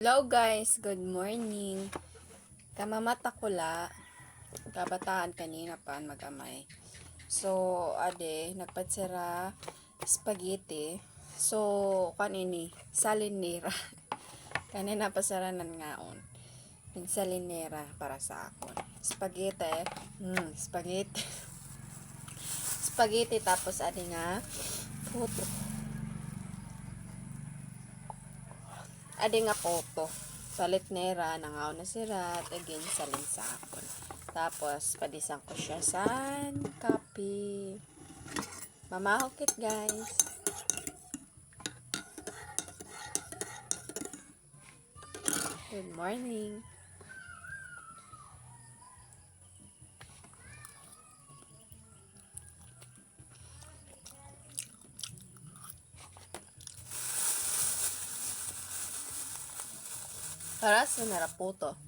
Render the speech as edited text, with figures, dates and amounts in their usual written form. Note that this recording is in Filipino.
Hello guys, good morning. Kamamata ko la, kabataan kanina pa magamay. So, ade, nagpatsira spaghetti. So, kanini, salinera. Kanina pasaranan ngaon. Yung salinera para sa akon. Spaghetti, spaghetti. Spaghetti tapos ade nga, puto. Adi nga puto. Salit nera, nangaw na sirat, again, salin sa akon. Tapos, padisang ko siya sa kape. Mamahokit, guys. Good morning. Para sa naraputo.